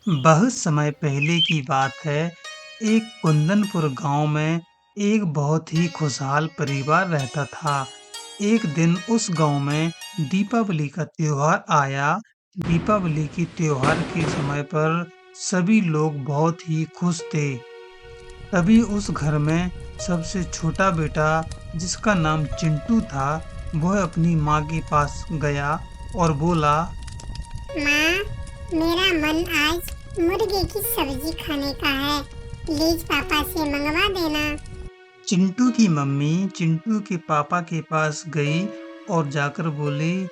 बहुत समय पहले की बात है। एक कुंदनपुर गांव में एक बहुत ही खुशहाल परिवार रहता था। एक दिन उस गांव में दीपावली का त्योहार आया। दीपावली के त्योहार के समय पर सभी लोग बहुत ही खुश थे। तभी उस घर में सबसे छोटा बेटा, जिसका नाम चिंटू था, वह अपनी माँ के पास गया और बोला, माँ, मेरा मन आज मुर्गे की सब्जी खाने का है। प्लीज पापा से मंगवा देना। चिंटू की मम्मी चिंटू के पापा के पास गई और जाकर बोली,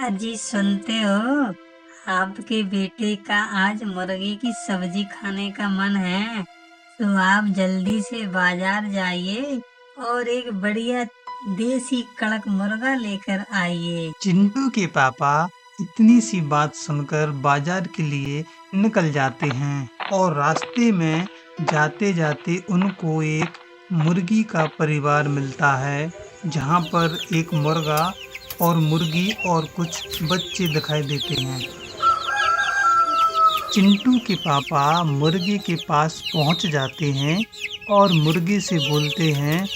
अजी सुनते हो, आपके बेटे का आज मुर्गे की सब्जी खाने का मन है, तो आप जल्दी से बाजार जाइए और एक बढ़िया देसी कड़क मुर्गा लेकर आइए। चिंटू के पापा इतनी सी बात सुनकर बाजार के लिए निकल जाते हैं और रास्ते में जाते जाते उनको एक मुर्गी का परिवार मिलता है, जहां पर एक मुर्गा और मुर्गी और कुछ बच्चे दिखाई देते हैं। चिंटू के पापा मुर्गे के पास पहुंच जाते हैं और मुर्गे से बोलते हैं,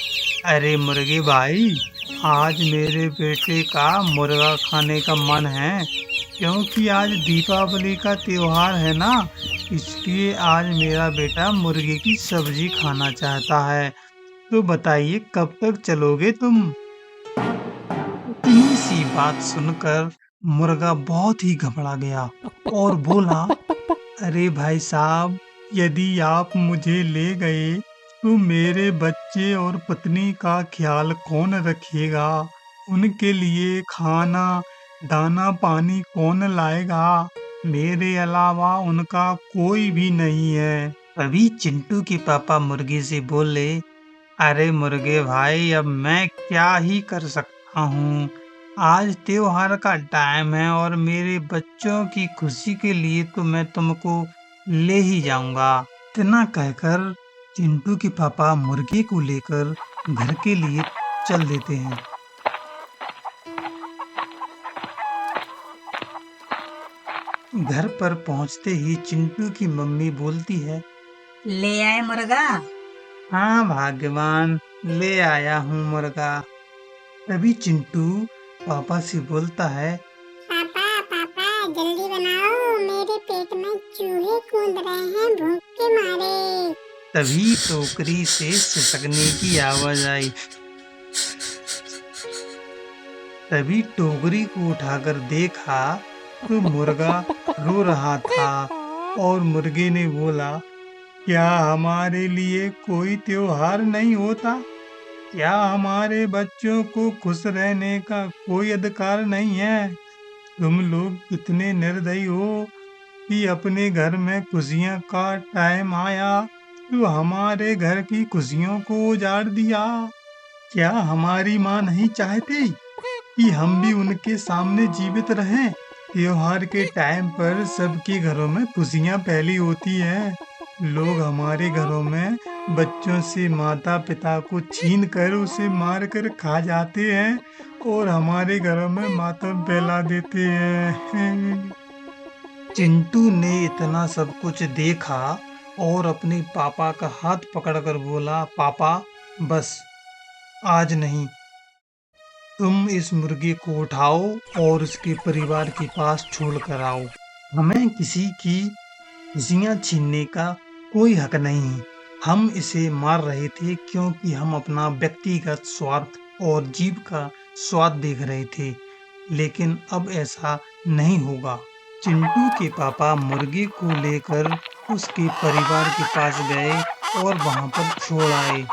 अरे मुर्गे भाई, आज मेरे बेटे का मुर्गा खाने का मन है, क्योंकि आज दीपावली का त्योहार है ना, इसलिए आज मेरा बेटा मुर्गे की सब्जी खाना चाहता है। तो बताइए कब तक चलोगे तुम? इतनी सी बात सुनकर मुर्गा बहुत ही घबरा गया और बोला, अरे भाई साहब, यदि आप मुझे ले गए तो मेरे बच्चे और पत्नी का ख्याल कौन रखेगा? उनके लिए खाना, दाना पानी कौन लाएगा? मेरे अलावा उनका कोई भी नहीं है। तभी चिंटू के पापा मुर्गे से बोले, अरे मुर्गे भाई, अब मैं क्या ही कर सकता हूँ? आज त्योहार का टाइम है और मेरे बच्चों की खुशी के लिए तो मैं तुमको ले ही जाऊंगा। इतना कहकर चिंटू के पापा मुर्गे को लेकर घर के लिए चल देते हैं। घर पर पहुंचते ही चिंटू की मम्मी बोलती है, ले आए मुर्गा? हाँ भाग्यवान, ले आया हूँ मुर्गा। तभी चिंटू पापा से बोलता है, पापा पापा जल्दी बनाओ, मेरे पेट में चूहे कूद रहे हैं भूख के मारे। तभी टोकरी से सिसकने की आवाज आई। तभी टोकरी को उठाकर देखा तो मुर्गा रो रहा था और मुर्गे ने बोला, क्या हमारे लिए कोई त्योहार नहीं होता? क्या हमारे बच्चों को खुश रहने का कोई अधिकार नहीं है? तुम लोग कितने निर्दयी हो कि अपने घर में खुशियां का टाइम आया तो हमारे घर की खुशियों को उजाड़ दिया। क्या हमारी माँ नहीं चाहती कि हम भी उनके सामने जीवित रहें? त्योहार के टाइम पर सबके घरों में खुशियां फैली होती हैं। लोग हमारे घरों में बच्चों से माता पिता को छीन कर उसे मार कर खा जाते हैं और हमारे घरों में मातम फैला देते हैं। चिंटू ने इतना सब कुछ देखा और अपने पापा का हाथ पकड़कर बोला, पापा बस, आज नहीं, तुम इस मुर्गे को उठाओ और उसके परिवार के पास छोड़ कर आओ। हमें किसी की खुशियां छीनने का कोई हक नहीं। हम इसे मार रहे थे क्योंकि हम अपना व्यक्तिगत स्वार्थ और जीव का स्वाद देख रहे थे, लेकिन अब ऐसा नहीं होगा। चिंटू के पापा मुर्गे को लेकर उसके परिवार के पास गए और वहां पर छोड़ आए।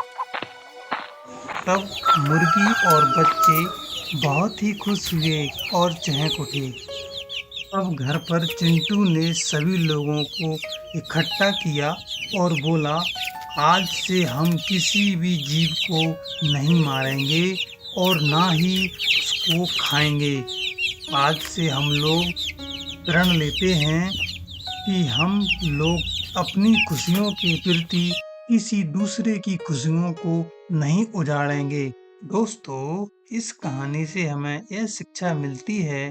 तब मुर्गी और बच्चे बहुत ही खुश हुए और चहक उठे। अब घर पर चिंटू ने सभी लोगों को इकट्ठा किया और बोला, आज से हम किसी भी जीव को नहीं मारेंगे और ना ही उसको खाएंगे। आज से हम लोग प्रण लेते हैं कि हम लोग अपनी खुशियों के प्रति किसी दूसरे की खुशियों को नहीं उजाड़ेंगे। दोस्तों, इस कहानी से हमें यह शिक्षा मिलती है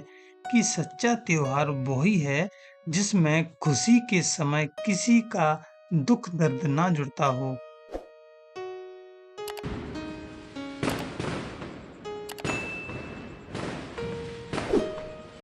कि सच्चा त्योहार वही है जिसमें खुशी के समय किसी का दुख दर्द ना जुड़ता हो।